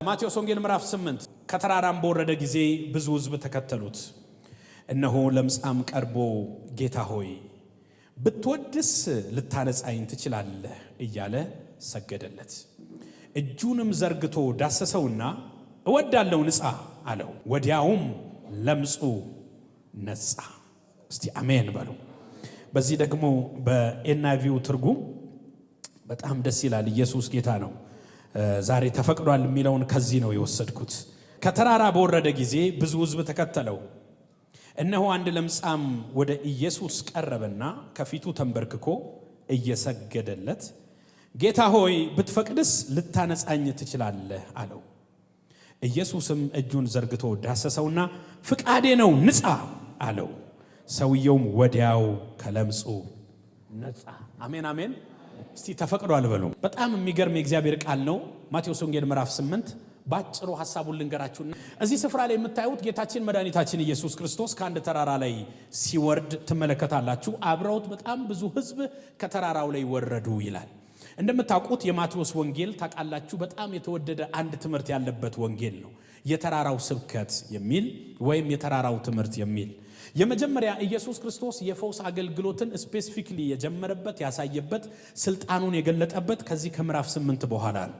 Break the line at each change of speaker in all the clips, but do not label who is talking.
ማቴዎስ ወንጌል ምዕራፍ 8 ከተራራም በወረደ ጊዜ ብዙ ሕዝብ ተከተሉት። እነሆ ለምጻም ቀርቦ ጌታ ሆይ ብትወድስ ልታነጻኝ ትችላለህ እያለ ሰገደለት። እጁንም ዘርግቶ ዳሰሰውና እወዳለሁ ንጻ አለው። ወዲያውም ለምጹ ነጻ። እስቲ አሜን በሉ። በዚህ ደግሞ በኤንአይቪው ትርጉም በጣም ደስ ይላል። ኢየሱስ ጌታ ነው። ዛሬ ተፈቅዷል የሚለውን ከዚህ ነው የወሰድኩት። ከተራራ በወረደ ጊዜ ብዙ ሕዝብ ተከተለው። እነሆ አንድ ለምጻም ወደ ኢየሱስ ቀረበና ከፊቱ ተንበርክኮ እየሰገደለት ጌታ ሆይ ብትፈቅድስ ልታነጻኝ ትችላለህ አለው። ኢየሱስም እጁን ዘርግቶ ዳሰሰውና ፍቃዴ ነው ንጻ አለው። ሰውየውም ወዲያው ከለምጹ ነጻ። አሜን አሜን። እስቲ ተፈቅዷል በሉ። በጣም የሚገርም የእግዚአብሔር ቃል ነው። ማቴዎስ ወንጌል ምዕራፍ 8 ባጭሩ ሐሳቡን ልንገራችሁና እዚህ ስፍራ ላይ የምታዩት ጌታችን መድኃኒታችን ኢየሱስ ክርስቶስ ከአንድ ተራራ ላይ ሲወርድ ትመለከታላችሁ። አብረውት በጣም ብዙ ሕዝብ ከተራራው ላይ ወረዱ ይላል። እንደምታውቁት የማቴዎስ ወንጌል ታውቃላችሁ በጣም የተወደደ አንድ ትምህርት ያለበት ወንጌል ነው። የተራራው ስብከት የሚል ወይም የተራራው ትምህርት የሚል የመጀመሪያ ኢየሱስ ክርስቶስ የፈውስ አገልግሎትን ስፔሲፊክሊ የጀመረበት ያሳየበት ስልጣኑን የገለጠበት ከዚህ ከምዕራፍ 8 በኋላ ነው።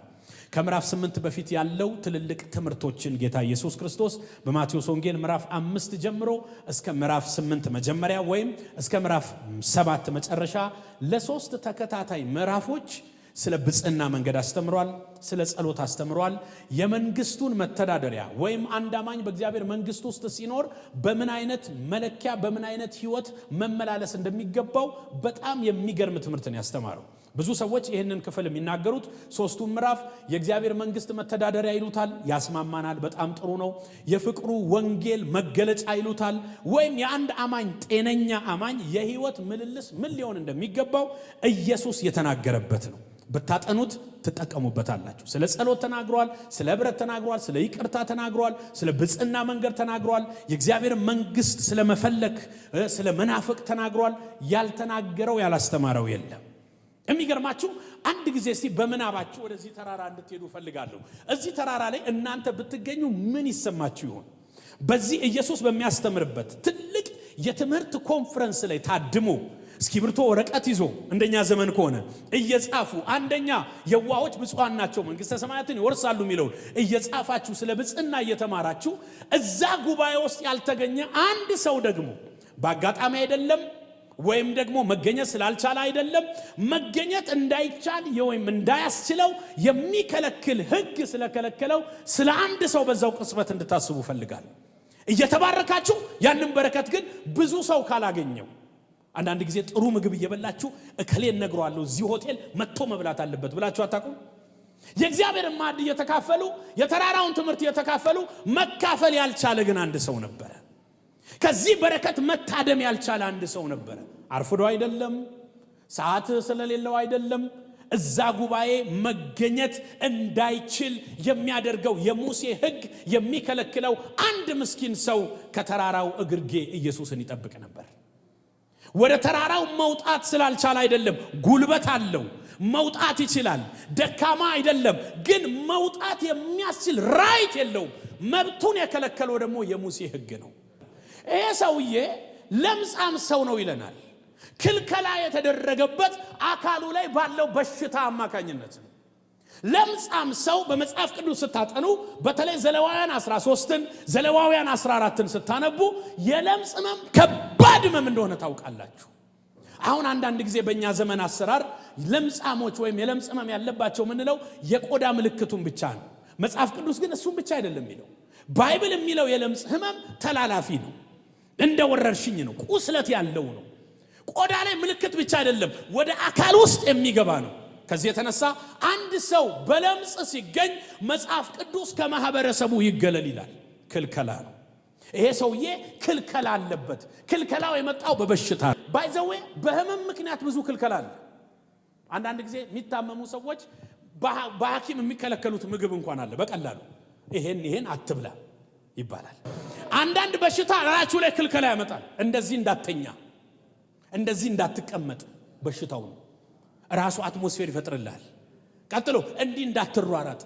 ከምዕራፍ 8 በፊት ያለው ትልልቅ ትምህርቶችን ጌታ ኢየሱስ ክርስቶስ በማቴዎስ ወንጌል ምዕራፍ 5 ጀምሮ እስከ ምዕራፍ 8 መጀመሪያ ወይም እስከ ምዕራፍ 7 መጨረሻ ለሶስት ተከታታይ ምዕራፎች ስለ ብጽዕና መንገድ አስተምሯል። ስለ ጸሎት አስተምሯል። የመንግስቱን መተዳደሪያ ወይም አንድ አማኝ በእግዚአብሔር መንግስት ውስጥ ሲኖር በምን አይነት መለኪያ በምን አይነት ህይወት መመላለስ እንደሚገባው በጣም የሚገርም ትምህርትን ያስተማረው። ብዙ ሰዎች ይህንን ክፍል የሚናገሩት ሶስቱን ምዕራፍ የእግዚአብሔር መንግስት መተዳደሪያ ይሉታል። ያስማማናል፣ በጣም ጥሩ ነው። የፍቅሩ ወንጌል መገለጫ ይሉታል። ወይም የአንድ አማኝ ጤነኛ አማኝ የህይወት ምልልስ ምን ሊሆን እንደሚገባው ኢየሱስ የተናገረበት ነው። ብታጠኑት ትጠቀሙበታላችሁ። ስለ ጸሎት ተናግሯል። ስለ ህብረት ተናግሯል። ስለ ይቅርታ ተናግሯል። ስለ ብጽዕና መንገድ ተናግሯል። የእግዚአብሔር መንግስት ስለ መፈለክ ስለ መናፈቅ ተናግሯል። ያልተናገረው ያላስተማረው የለም። የሚገርማችሁ አንድ ጊዜ እስቲ በመናባችሁ ወደዚህ ተራራ እንድትሄዱ ፈልጋለሁ። እዚህ ተራራ ላይ እናንተ ብትገኙ ምን ይሰማችሁ ይሆን? በዚህ ኢየሱስ በሚያስተምርበት ትልቅ የትምህርት ኮንፈረንስ ላይ ታድሞ እስክሪብቶ ወረቀት ይዞ እንደኛ ዘመን ከሆነ እየጻፉ አንደኛ የዋሆች ብፁዓን ናቸው መንግስተ ሰማያትን ይወርሳሉ የሚለው እየጻፋችሁ ስለ ብጽዕና እየተማራችሁ እዛ ጉባኤ ውስጥ ያልተገኘ አንድ ሰው ደግሞ በአጋጣሚ አይደለም ወይም ደግሞ መገኘት ስላልቻለ አይደለም መገኘት እንዳይቻል ወይም እንዳያስችለው የሚከለክል ህግ ስለከለከለው ስለ አንድ ሰው በዛው ቅጽበት እንድታስቡ ፈልጋለሁ። እየተባረካችሁ ያንን በረከት ግን ብዙ ሰው ካላገኘው አንዳንድ ጊዜ ጥሩ ምግብ እየበላችሁ እከሌን ነግሯለሁ እዚህ ሆቴል መጥቶ መብላት አለበት ብላችሁ አታውቁም? የእግዚአብሔር ማዕድ እየተካፈሉ የተራራውን ትምህርት እየተካፈሉ መካፈል ያልቻለ ግን አንድ ሰው ነበረ። ከዚህ በረከት መታደም ያልቻለ አንድ ሰው ነበረ። አርፍዶ አይደለም፣ ሰዓት ስለሌለው አይደለም፣ እዛ ጉባኤ መገኘት እንዳይችል የሚያደርገው የሙሴ ህግ የሚከለክለው አንድ ምስኪን ሰው ከተራራው እግርጌ ኢየሱስን ይጠብቅ ነበር። ወደ ተራራው መውጣት ስላልቻለ አይደለም፣ ጉልበት አለው፣ መውጣት ይችላል። ደካማ አይደለም፣ ግን መውጣት የሚያስችል ራይት የለውም። መብቱን የከለከለው ደግሞ የሙሴ ህግ ነው። ይሄ ሰውዬ ለምጻም ሰው ነው ይለናል። ክልከላ የተደረገበት አካሉ ላይ ባለው በሽታ አማካኝነት ነው። ለምጻም ሰው በመጽሐፍ ቅዱስ ስታጠኑ በተለይ ዘሌዋውያን 13ን ዘሌዋውያን 14ን ስታነቡ የለምጽ ህመም ከባድ ህመም እንደሆነ ታውቃላችሁ። አሁን አንዳንድ ጊዜ በእኛ ዘመን አሰራር ለምጻሞች ወይም የለምጽ ህመም ያለባቸው ምንለው የቆዳ ምልክቱን ብቻ ነው። መጽሐፍ ቅዱስ ግን እሱን ብቻ አይደለም የሚለው። ባይብል የሚለው የለምጽ ህመም ተላላፊ ነው፣ እንደ ወረርሽኝ ነው፣ ቁስለት ያለው ነው። ቆዳ ላይ ምልክት ብቻ አይደለም፣ ወደ አካል ውስጥ የሚገባ ነው። ከዚህ የተነሳ አንድ ሰው በለምጽ ሲገኝ መጽሐፍ ቅዱስ ከማህበረሰቡ ይገለል ይላል። ክልከላ ነው። ይሄ ሰውዬ ክልከላ አለበት። ክልከላው የመጣው በበሽታ ባይዘዌ በህመም ምክንያት ብዙ ክልከላ አለ። አንዳንድ ጊዜ የሚታመሙ ሰዎች በሐኪም የሚከለከሉት ምግብ እንኳን አለ። በቀላሉ ይሄን አትብላ ይባላል። አንዳንድ በሽታ ራችሁ ላይ ክልከላ ያመጣል። እንደዚህ እንዳትተኛ፣ እንደዚህ እንዳትቀመጥ በሽታው ነው። ራሱ አትሞስፌር ይፈጥርልሃል። ቀጥሎ እንዲህ እንዳትሯራጥ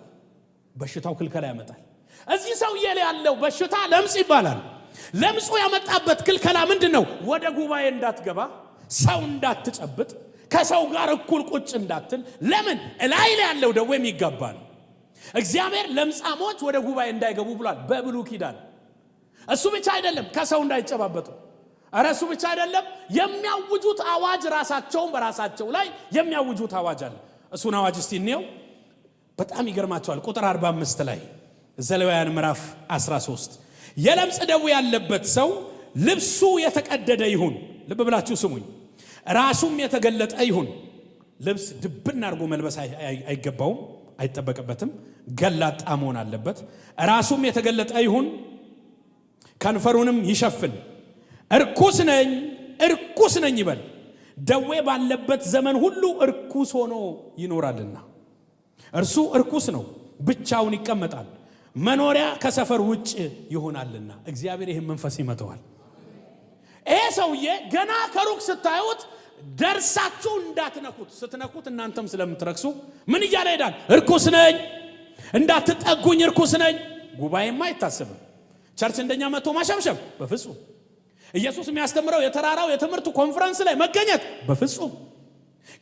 በሽታው ክልከላ ያመጣል። እዚህ ሰውዬ ላይ ያለው በሽታ ለምጽ ይባላል። ለምጹ ያመጣበት ክልከላ ምንድነው? ወደ ጉባኤ እንዳትገባ፣ ሰው እንዳትጨብጥ፣ ከሰው ጋር እኩል ቁጭ እንዳትል። ለምን? ላይ ያለው ደዌ የሚጋባ ነው። እግዚአብሔር ለምጻሞች ወደ ጉባኤ እንዳይገቡ ብሏል በብሉይ ኪዳን። እሱ ብቻ አይደለም ከሰው እንዳይጨባበጡ፣ እሱ ብቻ አይደለም የሚያውጁት አዋጅ ራሳቸውን በራሳቸው ላይ የሚያውጁት አዋጅ አለ። እሱን አዋጅ እስቲ እንየው። በጣም ይገርማቸዋል። ቁጥር 45 ላይ ዘሌዋውያን ምዕራፍ 13 የለምጽ ደዌ ያለበት ሰው ልብሱ የተቀደደ ይሁን፣ ልብ ብላችሁ ስሙኝ፣ ራሱም የተገለጠ ይሁን። ልብስ ድብና አድርጎ መልበስ አይገባውም፣ አይጠበቅበትም። ገላጣ መሆን አለበት። ራሱም የተገለጠ ይሁን፣ ከንፈሩንም ይሸፍን። እርኩስ ነኝ ይበል። ደዌ ባለበት ዘመን ሁሉ እርኩስ ሆኖ ይኖራልና እርሱ እርኩስ ነው፣ ብቻውን ይቀመጣል፣ መኖሪያ ከሰፈር ውጭ ይሆናልና። እግዚአብሔር ይህን መንፈስ ይመተዋል። ይሄ ሰውዬ ገና ከሩቅ ስታዩት ደርሳችሁ እንዳትነኩት፣ ስትነኩት እናንተም ስለምትረክሱ ምን እያለ ይሄዳል? እርኩስ ነኝ፣ እንዳትጠጉኝ፣ እርኩስ ነኝ። ጉባኤማ አይታሰብም። ቸርች እንደኛ መጥቶ ማሸብሸብ በፍጹም። ኢየሱስ የሚያስተምረው የተራራው የትምህርቱ ኮንፈረንስ ላይ መገኘት በፍጹም።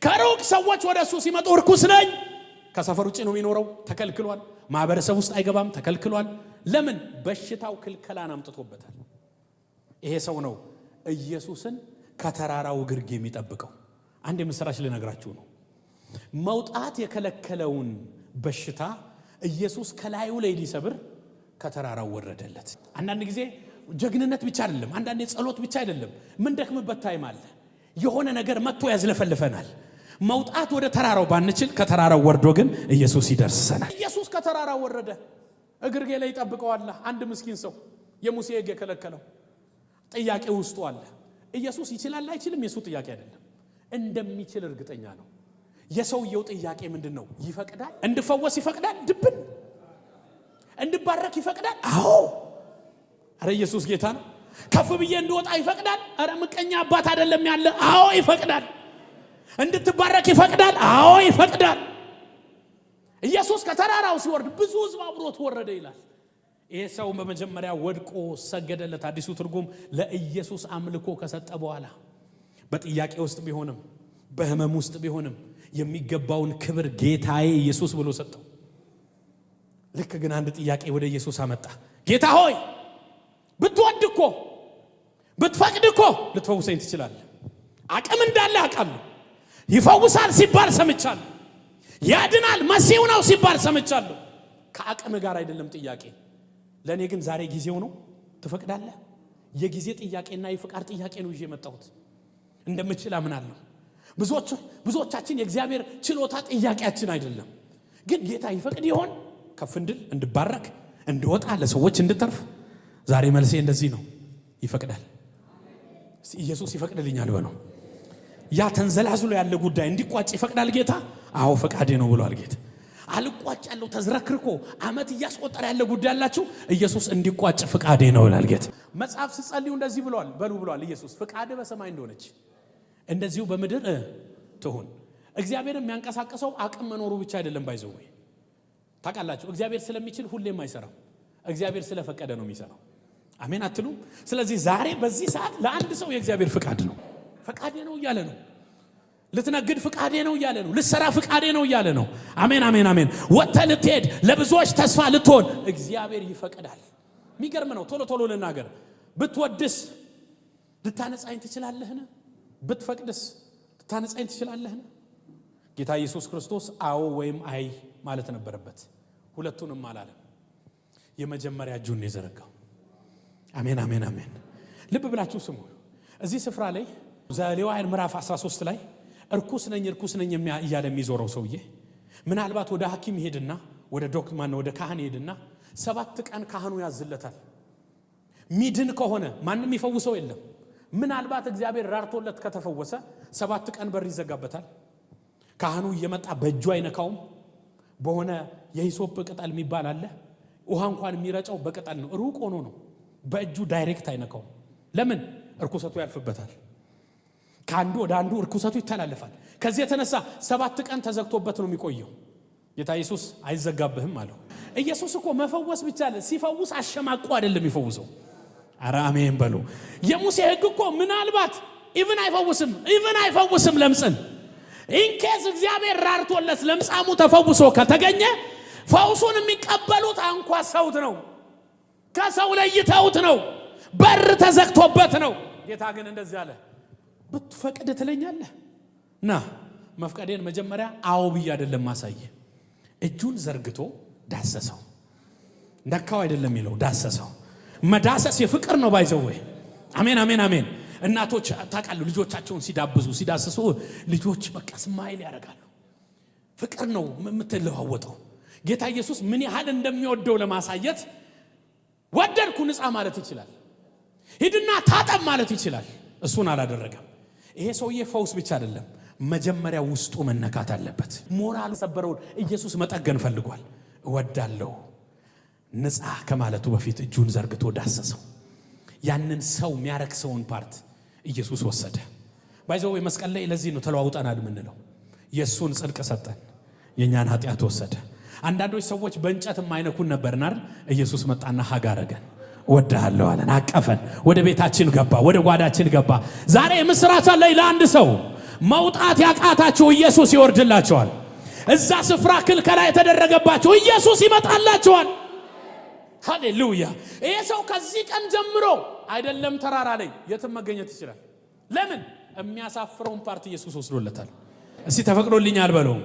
ከሩቅ ሰዎች ወደሱ ሲመጡ እርኩስ ነኝ፣ ከሰፈር ውጭ ነው የሚኖረው፣ ተከልክሏል። ማህበረሰብ ውስጥ አይገባም፣ ተከልክሏል። ለምን? በሽታው ክልከላን አምጥቶበታል። ይሄ ሰው ነው ኢየሱስን ከተራራው ግርጌ የሚጠብቀው። አንድ የምስራች ልነግራችሁ ነው። መውጣት የከለከለውን በሽታ ኢየሱስ ከላዩ ላይ ሊሰብር ከተራራው ወረደለት። አንዳንድ ጊዜ ጀግንነት ብቻ አይደለም፣ አንዳንዴ ጸሎት ብቻ አይደለም፣ ምን ደክምበት ታይም አለ። የሆነ ነገር መጥቶ ያዝለፈልፈናል። መውጣት ወደ ተራራው ባንችል ከተራራው ወርዶ ግን ኢየሱስ ይደርስሰናል። ኢየሱስ ከተራራው ወረደ፣ እግርጌ ላይ ይጠብቀዋል። አንድ ምስኪን ሰው የሙሴ ሕግ የከለከለው ጥያቄ ውስጡ አለ። ኢየሱስ ይችላል አይችልም የሱ ጥያቄ አይደለም፣ እንደሚችል እርግጠኛ ነው። የሰውየው ጥያቄ ምንድነው? ይፈቅዳል? እንድፈወስ ይፈቅዳል? ድብን እንድባረክ ይፈቅዳል? አዎ። አረ ኢየሱስ ጌታ ነው። ከፍ ብዬ እንድወጣ ይፈቅዳል? አረ ምቀኛ አባት አይደለም ያለ? አዎ ይፈቅዳል። እንድትባረክ ይፈቅዳል? አዎ ይፈቅዳል። ኢየሱስ ከተራራው ሲወርድ ብዙ ሕዝብ አብሮት ወረደ ይላል። ይሄ ሰው በመጀመሪያ ወድቆ ሰገደለት። አዲሱ ትርጉም ለኢየሱስ አምልኮ ከሰጠ በኋላ በጥያቄ ውስጥ ቢሆንም በህመም ውስጥ ቢሆንም የሚገባውን ክብር ጌታዬ ኢየሱስ ብሎ ሰጠው። ልክ ግን አንድ ጥያቄ ወደ ኢየሱስ አመጣ። ጌታ ሆይ ብትወድ እኮ ብትፈቅድ እኮ ልትፈውሰኝ ትችላለህ። አቅም እንዳለ አውቃለሁ። ይፈውሳል ሲባል ሰምቻለሁ። ያድናል መሲሁ ነው ሲባል ሰምቻለሁ። ከአቅም ጋር አይደለም ጥያቄ። ለኔ ግን ዛሬ ጊዜው ነው። ትፈቅዳለህ? የጊዜ ጥያቄና የፍቃድ ጥያቄ ነው ይዤ መጣሁት። እንደምችል አምናለሁ። ብዙዎቻችን የእግዚአብሔር ችሎታ ጥያቄያችን አይደለም። ግን ጌታ ይፈቅድ ይሆን? ከፍ እንድል፣ እንድባረክ፣ እንድወጣ፣ ለሰዎች እንድተርፍ። ዛሬ መልሴ እንደዚህ ነው። ይፈቅዳል። ኢየሱስ ይፈቅድልኛል በለው። ያ ተንዘላዝሎ ያለ ጉዳይ እንዲቋጭ ይፈቅዳል ጌታ? አዎ ፈቃዴ ነው ብሏል ጌታ። አልቋጭ ያለው ተዝረክርኮ አመት እያስቆጠረ ያለ ጉዳይ ያላችሁ ኢየሱስ እንዲቋጭ ፈቃዴ ነው ይላል ጌታ። መጽሐፍ ሲጸልዩ እንደዚህ ብሏል ብሏል ኢየሱስ፣ ፈቃድ በሰማይ እንደሆነች እንደዚሁ በምድር ትሁን። እግዚአብሔር የሚያንቀሳቀሰው አቅም መኖሩ ብቻ አይደለም። ባይዘው ታውቃላችሁ፣ እግዚአብሔር ስለሚችል ሁሌም አይሰራም። እግዚአብሔር ስለፈቀደ ነው የሚሰራው። አሜን አትሉ? ስለዚህ ዛሬ በዚህ ሰዓት ለአንድ ሰው የእግዚአብሔር ፈቃድ ነው። ፈቃዴ ነው እያለ ነው። ልትነግድ ፈቃዴ ነው እያለ ነው። ልትሰራ ፈቃዴ ነው እያለ ነው። አሜን አሜን አሜን። ወጥተህ ልትሄድ ለብዙዎች ተስፋ ልትሆን እግዚአብሔር ይፈቅዳል። የሚገርም ነው። ቶሎ ቶሎ ልናገር። ብትወድስ ልታነጻኝ ትችላለህን? ብትፈቅድስ ልታነጻኝ ትችላለህን? ጌታ ኢየሱስ ክርስቶስ አዎ ወይም አይ ማለት ነበረበት። ሁለቱንም አላለም። የመጀመሪያ እጁን የዘረጋው። አሜን አሜን አሜን። ልብ ብላችሁ ስሙ። እዚህ ስፍራ ላይ ዘሌዋውያን ምዕራፍ 13 ላይ እርኩስ ነኝ እያለ የሚዞረው ሰውዬ ምናልባት ወደ ሐኪም ሄድና ወደ ዶክተር ወደ ካህን ሄድና 7 ቀን ካህኑ ያዝለታል። ሚድን ከሆነ ማንም ይፈውሰው የለም። ምናልባት እግዚአብሔር ራርቶለት ከተፈወሰ 7 ቀን በር ይዘጋበታል። ካህኑ እየመጣ በእጁ አይነካውም። በሆነ የሂሶፕ ቅጠል የሚባል አለ። ውሃ እንኳን የሚረጨው በቅጠል ነው። ሩቅ ሆኖ ነው። በእጁ ዳይሬክት አይነካውም። ለምን? እርኩሰቱ ያልፍበታል። ከአንዱ ወደ አንዱ እርኩሰቱ ይተላለፋል። ከዚህ የተነሳ 7 ቀን ተዘግቶበት ነው የሚቆየው። ጌታ ኢየሱስ አይዘጋብህም አለው። ኢየሱስ እኮ መፈወስ ብቻ አይደለም፣ ሲፈውስ አሸማቆ አይደለም ይፈውሰው። ኧረ አሜን በሉ። የሙሴ ሕግ እኮ ምናልባት ኢቭን አይፈውስም ለምጽን ኢንኬዝ እግዚአብሔር ራርቶለት ለምጻሙ ተፈውሶ ከተገኘ ፈውሱን የሚቀበሉት አንኳሰውት ነው፣ ከሰው ለይተውት ነው፣ በር ተዘግቶበት ነው። ጌታ ግን እንደዚህ አለ፣ ብትፈቅድ ትለኛለህ ና። መፍቀዴን መጀመሪያ አዎ ብዬ አይደለም ማሳየ፣ እጁን ዘርግቶ ዳሰሰው። ነካው አይደለም የሚለው ዳሰሰው። መዳሰስ የፍቅር ነው ባይዘው። አሜን አሜን አሜን። እናቶች ታውቃሉ ልጆቻቸውን ሲዳብዙ ሲዳስሱ ልጆች በቃ ስማይል ያደርጋሉ። ፍቅር ነው የምትለዋወጠው። ጌታ ኢየሱስ ምን ያህል እንደሚወደው ለማሳየት ወደድኩ ንጻ ማለት ይችላል፣ ሂድና ታጠብ ማለት ይችላል። እሱን አላደረገም። ይሄ ሰውዬ ፈውስ ብቻ አይደለም መጀመሪያ ውስጡ መነካት አለበት። ሞራል ሰበረውን ኢየሱስ መጠገን ፈልጓል። እወዳለሁ ንጻ ከማለቱ በፊት እጁን ዘርግቶ ዳሰሰው። ያንን ሰው የሚያረክሰውን ፓርት ኢየሱስ ወሰደ። ባይዘው መስቀል ላይ ለዚህ ነው ተለዋውጠናል የምንለው። የሱን ጽድቅ ሰጠን፣ የኛን ኃጢያት ወሰደ። አንዳንዶች ሰዎች በእንጨት የማይነኩን ነበርና ኢየሱስ መጣና ሀግ አረገን። ወዳለው አለን፣ አቀፈን፣ ወደ ቤታችን ገባ፣ ወደ ጓዳችን ገባ። ዛሬ ምስራች ላይ ለአንድ ሰው መውጣት ያቃታችሁ ኢየሱስ ይወርድላችኋል። እዛ ስፍራ ክልከላ የተደረገባችሁ ኢየሱስ ይመጣላችኋል። ሃሌሉያ። ይሄ ሰው ከዚህ ቀን ጀምሮ አይደለም ተራራ ላይ የትም መገኘት ይችላል። ለምን? የሚያሳፍረውን ፓርት ኢየሱስ ወስዶለታል። እስቲ ተፈቅዶልኛል በለው።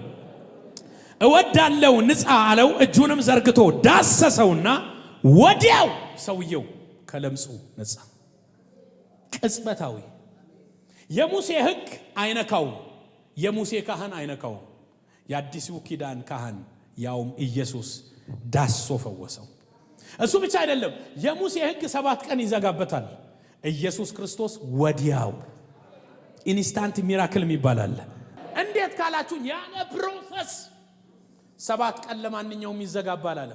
እወዳለው ንጻ አለው። እጁንም ዘርግቶ ዳሰሰውና ወዲያው ሰውየው ከለምጹ ነጻ። ቅጽበታዊ። የሙሴ ሕግ አይነካው፣ የሙሴ ካህን አይነካው። የአዲሱ ኪዳን ካህን ያውም ኢየሱስ ዳሶ ፈወሰው። እሱ ብቻ አይደለም፣ የሙሴ ሕግ 7 ቀን ይዘጋበታል። ኢየሱስ ክርስቶስ ወዲያው ኢንስታንት ሚራክል ይባላል። እንዴት ካላችሁ ያለ ፕሮሰስ 7 ቀን ለማንኛውም ይዘጋባል አለ።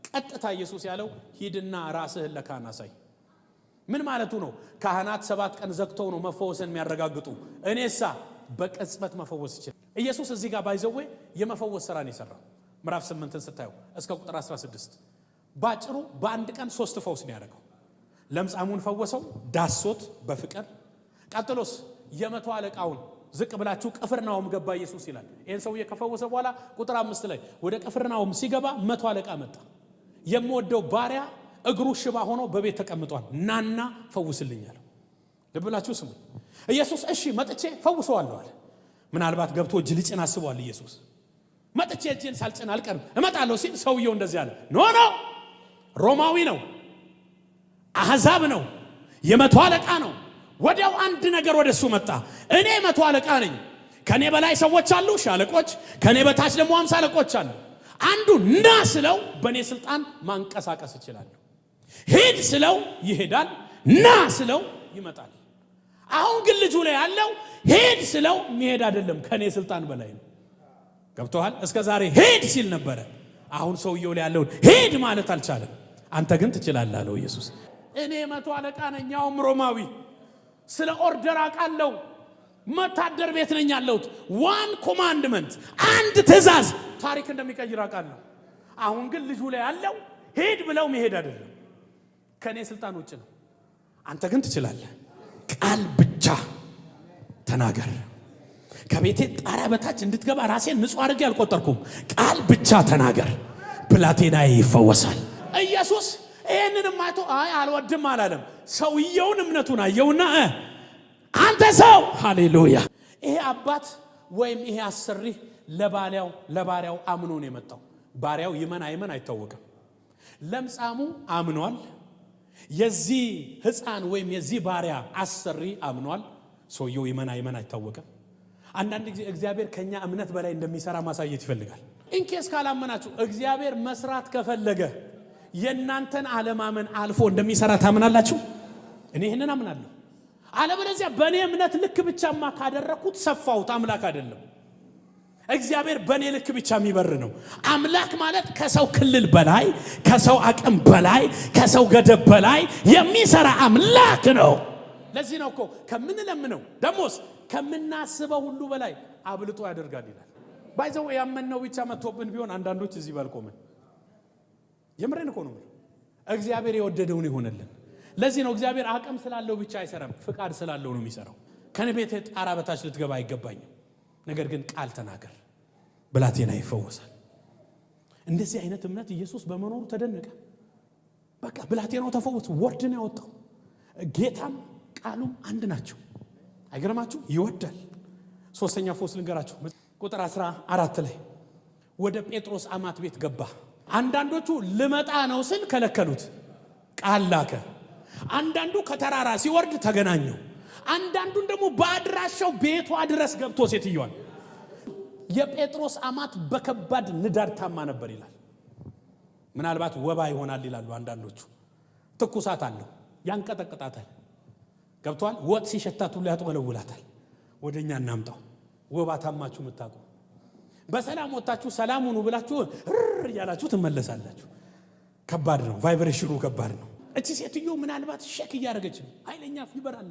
ቀጥታ ኢየሱስ ያለው ሂድና ራስህን ለካህን አሳይ። ምን ማለቱ ነው? ካህናት 7 ቀን ዘግተው ነው መፈወስን የሚያረጋግጡ። እኔሳ በቅጽበት መፈወስ ይችላል። ኢየሱስ እዚህ ጋር ባይዘው የመፈወስ ስራ ነው የሰራው። ምዕራፍ 8ን ስታዩ እስከ ቁጥር 16 ባጭሩ በአንድ ቀን 3 ፈውስ ነው ያደረገው። ለምጻሙን ፈወሰው ዳሶት በፍቅር። ቀጥሎስ የመቶ አለቃውን ዝቅ ብላችሁ ቅፍርናሆም ገባ ኢየሱስ ይላል። ይሄን ሰውዬ ከፈወሰ በኋላ ቁጥር 5 ላይ ወደ ቅፍርናሆም ሲገባ መቶ አለቃ መጣ። የምወደው ባሪያ እግሩ ሽባ ሆኖ በቤት ተቀምጧል፣ ናና ፈውስልኛል። ልብ ብላችሁ ስሙ። ኢየሱስ እሺ መጥቼ ፈውሰዋለሁ አለ። ምናልባት ገብቶ እጅ ሊጭን አስቧል ኢየሱስ። መጥቼ እጅን ሳልጭን አልቀርም እመጣለሁ ሲል ሰውየው እንደዚህ አለ። ኖ ሮማዊ ነው፣ አሕዛብ ነው፣ የመቶ አለቃ ነው። ወዲያው አንድ ነገር ወደሱ መጣ። እኔ መቶ አለቃ ነኝ፣ ከኔ በላይ ሰዎች አሉ ሻለቆች፣ ከኔ በታች ደግሞ 50 አለቆች አሉ። አንዱ ና ስለው በኔ ስልጣን ማንቀሳቀስ ይችላል። ሂድ ስለው ይሄዳል፣ ና ስለው ይመጣል። አሁን ግን ልጁ ላይ ያለው ሂድ ስለው የሚሄድ አይደለም፣ ከኔ ስልጣን በላይ ነው። ገብቶሃል? እስከ ዛሬ ሂድ ሲል ነበረ። አሁን ሰውየው ላይ ያለው ሂድ ማለት አልቻለም። አንተ ግን ትችላለህ አለው ኢየሱስ። እኔ መቶ አለቃ ነኝ፣ ያውም ሮማዊ፣ ስለ ኦርደር አውቃለሁ፣ መታደር ቤት ነኝ ያለሁት። ዋን ኮማንድመንት፣ አንድ ትእዛዝ ታሪክ እንደሚቀይር አውቃለሁ። አሁን ግን ልጁ ላይ ያለው ሂድ ብለው መሄድ አይደለም፣ ከኔ ስልጣን ውጭ ነው። አንተ ግን ትችላለህ፣ ቃል ብቻ ተናገር። ከቤቴ ጣሪያ በታች እንድትገባ ራሴን ንጹህ አድርጌ አልቆጠርኩም። ቃል ብቻ ተናገር፣ ብላቴናዬ ይፈወሳል። ኢየሱስ ይሄንንም አይቶ አይ አልወድም አላለም። ሰውየውን እምነቱን አየውና አንተ ሰው ሃሌሉያ። ይሄ አባት ወይም ይሄ አሰሪ ለባሪያው አምኖ ነው የመጣው። ባሪያው ይመን አይመን አይታወቅም። ለምጻሙ አምኗል። የዚህ ሕፃን ወይም የዚህ ባሪያ አሰሪ አምኗል። ሰውየው ይመን አይመን አይታወቅም። አንዳንድ ጊዜ እግዚአብሔር ከኛ እምነት በላይ እንደሚሰራ ማሳየት ይፈልጋል። ኢንኬስ ካላመናችሁ እግዚአብሔር መስራት ከፈለገ የናንተን አለማመን አልፎ እንደሚሰራ ታምናላችሁ? እኔ ይሄንን አምናለሁ። አለበለዚያ በእኔ እምነት ልክ ብቻማ ካደረኩት ሰፋውት አምላክ አይደለም። እግዚአብሔር በእኔ ልክ ብቻ የሚበር ነው። አምላክ ማለት ከሰው ክልል በላይ፣ ከሰው አቅም በላይ፣ ከሰው ገደብ በላይ የሚሰራ አምላክ ነው። ለዚህ ነው እኮ ከምንለምነው ደሞስ ከምናስበው ሁሉ በላይ አብልጦ ያደርጋል ይላል። ባይዘው ያመነው ብቻ መጥቶብን ቢሆን አንዳንዶች እዚህ ባልቆምን የምሬን እኮ ነው። እግዚአብሔር የወደደውን ይሆነልን። ለዚህ ነው እግዚአብሔር አቅም ስላለው ብቻ አይሰራም፣ ፍቃድ ስላለው ነው የሚሰራው። ከኔ ቤት ጣራ በታች ልትገባ አይገባኝም፣ ነገር ግን ቃል ተናገር፣ ብላቴና ይፈወሳል። እንደዚህ አይነት እምነት ኢየሱስ በመኖሩ ተደነቀ። በቃ ብላቴናው ተፈወሰ። ወርድ ነው ያወጣው። ጌታም ቃሉም አንድ ናቸው። አይገርማችሁ? ይወዳል። ሶስተኛ ፈውስ ልንገራችሁ። ቁጥር 14 ላይ ወደ ጴጥሮስ አማት ቤት ገባ። አንዳንዶቹ ልመጣ ነው ስል ከለከሉት፣ ቃል ላከ። አንዳንዱ ከተራራ ሲወርድ ተገናኘው። አንዳንዱን ደግሞ በአድራሻው ቤቷ ድረስ ገብቶ ሴትዮዋን። የጴጥሮስ አማት በከባድ ንዳድ ታማ ነበር ይላል። ምናልባት ወባ ይሆናል ይላሉ አንዳንዶቹ። ትኩሳት አለው፣ ያንቀጠቅጣታል። ገብቷል? ወጥ ሲሸታት ሁሉ ያጥወለውላታል። ወደኛ እናምጣው። ወባ ታማችሁ የምታውቁ በሰላም ወጣችሁ ሰላም ሁኑ ብላችሁ ያላችሁ ትመለሳላችሁ። ከባድ ነው፣ ቫይብሬሽኑ ከባድ ነው። እቺ ሴትዮ ምናልባት ሼክ እያደረገች ነው። ኃይለኛ ፊበር አለ፣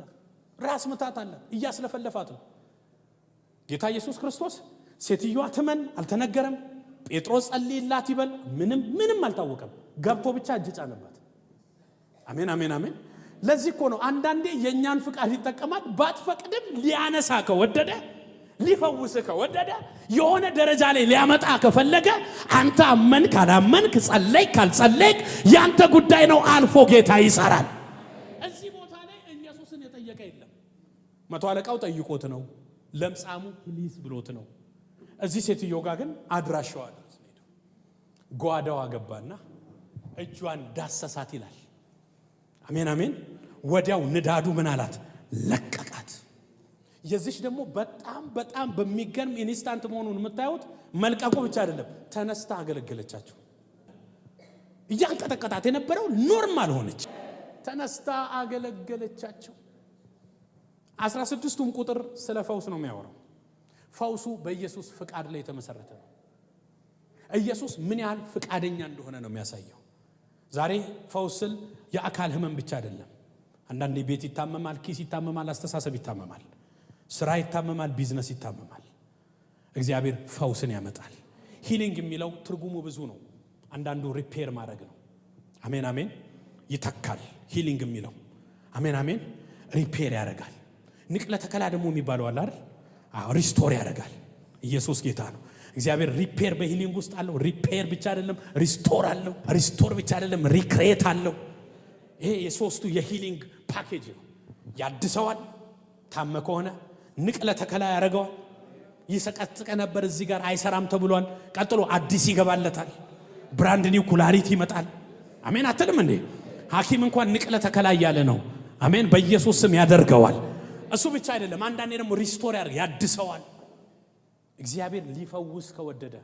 ራስ ምታት አለ፣ እያስለፈለፋት ነው። ጌታ ኢየሱስ ክርስቶስ ሴትዮዋ ትመን አልተነገረም። ጴጥሮስ ጸልይላት ይበል ምንም አልታወቀም። ገብቶ ብቻ እጅ ጫነባት። አሜን አሜን አሜን። ለዚህ እኮ ነው አንዳንዴ የኛን ፍቃድ ይጠቀማል። ባትፈቅድም ሊያነሳ ከወደደ ሊፈውስ ከወደደ የሆነ ደረጃ ላይ ሊያመጣ ከፈለገ አንተ አመንክ አላመንክ ጸለይክ ካልጸለይክ ያንተ ጉዳይ ነው። አልፎ ጌታ ይሰራል። እዚህ ቦታ ላይ ኢየሱስን የጠየቀ የለም። መቶ አለቃው ጠይቆት ነው። ለምጻሙ ፕሊስ ብሎት ነው። እዚህ ሴትዮ ጋር ግን አድራሻዋ ድረስ ሄደ። ጓዳዋ ገባና እጇን ዳሰሳት ይላል። አሜን አሜን። ወዲያው ንዳዱ ምን አላት? ለቀቃት። የዚህ ደግሞ በጣም በሚገርም ኢንስታንት መሆኑን የምታዩት መልቀቁ ብቻ አይደለም፣ ተነስታ አገለገለቻቸው። እያንቀጠቀጣት የነበረው ኖርማል ሆነች። ተነስታ አገለገለቻቸው። 16ቱም ቁጥር ስለ ፈውስ ነው የሚያወራው። ፈውሱ በኢየሱስ ፍቃድ ላይ የተመሰረተ ነው። ኢየሱስ ምን ያህል ፍቃደኛ እንደሆነ ነው የሚያሳየው። ዛሬ ፈውስል የአካል ህመም ብቻ አይደለም። አንዳንዴ ቤት ይታመማል፣ ኪስ ይታመማል፣ አስተሳሰብ ይታመማል፣ ስራ ይታመማል፣ ቢዝነስ ይታመማል። እግዚአብሔር ፈውስን ያመጣል። ሂሊንግ የሚለው ትርጉሙ ብዙ ነው። አንዳንዱ ሪፔር ማድረግ ነው። አሜን አሜን። ይተካል። ሂሊንግ የሚለው አሜን አሜን፣ ሪፔር ያደርጋል። ንቅለ ተከላ ደግሞ የሚባለው አለ አይደል? ሪስቶር ያደርጋል። ኢየሱስ ጌታ ነው። እግዚአብሔር ሪፔር በሂሊንግ ውስጥ አለው። ሪፔር ብቻ አይደለም፣ ሪስቶር አለው። ሪስቶር ብቻ አይደለም፣ ሪክሬት አለው። ይሄ የሶስቱ የሂሊንግ ፓኬጅ ነው። ያድሰዋል፣ ታመ ከሆነ ንቅለ ተከላ ያደርገዋል። ይሰቀጥቀ ነበር እዚህ ጋር አይሰራም ተብሏል። ቀጥሎ አዲስ ይገባለታል። ብራንድ ኒው ኩላሪቲ ይመጣል። አሜን አትልም እንዴ? ሐኪም እንኳን ንቅለ ተከላ እያለ ነው። አሜን። በኢየሱስ ስም ያደርገዋል። እሱ ብቻ አይደለም፣ አንዳንዴ ደግሞ ሪስቶር ያድሰዋል። እግዚአብሔር ሊፈውስ ከወደደ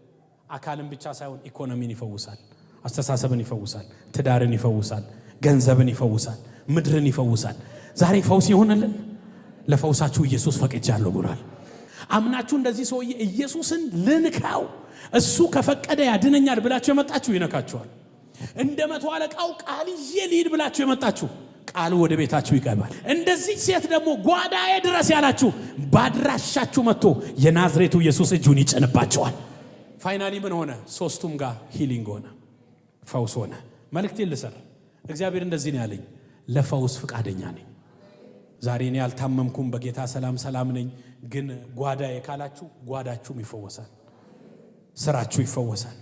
አካልን ብቻ ሳይሆን ኢኮኖሚን ይፈውሳል፣ አስተሳሰብን ይፈውሳል፣ ትዳርን ይፈውሳል፣ ገንዘብን ይፈውሳል፣ ምድርን ይፈውሳል። ዛሬ ፈውስ ይሆንልን። ለፈውሳችሁ ኢየሱስ ፈቅጃለሁ ብሏል። አምናችሁ እንደዚህ ሰውዬ ኢየሱስን ልንካው እሱ ከፈቀደ ያድነኛል ብላችሁ የመጣችሁ ይነካችኋል። እንደ መቶ አለቃው ቃል ይዤ ልሂድ ብላችሁ የመጣችሁ ቃሉ ወደ ቤታችሁ ይገባል። እንደዚህ ሴት ደግሞ ጓዳዬ ድረስ ያላችሁ ባድራሻችሁ መጥቶ የናዝሬቱ ኢየሱስ እጁን ይጭንባቸዋል። ፋይናሊ ምን ሆነ? ሶስቱም ጋር ሂሊንግ ሆነ፣ ፈውስ ሆነ። መልእክቴን ልሰር። እግዚአብሔር እንደዚህ ነው ያለኝ፣ ለፈውስ ፍቃደኛ ነኝ። ዛሬ እኔ ያልታመምኩም በጌታ ሰላም ነኝ። ግን ጓዳዬ ካላችሁ ጓዳችሁም ይፈወሳል፣ ስራችሁ ይፈወሳል።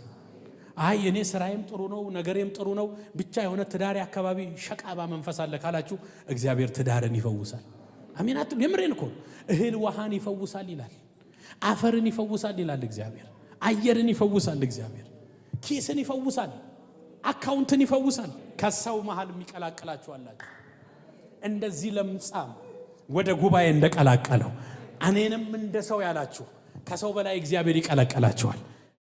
አይ እኔ ስራዬም ጥሩ ነው ነገሬም ጥሩ ነው ብቻ የሆነ ትዳሬ አካባቢ ሸቃባ መንፈስ አለ ካላችሁ እግዚአብሔር ትዳርን ይፈውሳል። አሜን አትሉ? የምሬን እኮ እህል ውሃን ይፈውሳል ይላል፣ አፈርን ይፈውሳል ይላል እግዚአብሔር፣ አየርን ይፈውሳል እግዚአብሔር፣ ኪስን ይፈውሳል፣ አካውንትን ይፈውሳል። ከሰው መሃል የሚቀላቀላችሁ አላችሁ። እንደዚህ ለምጻም ወደ ጉባኤ እንደቀላቀለው እኔንም እንደ ሰው ያላችሁ ከሰው በላይ እግዚአብሔር ይቀላቀላችኋል።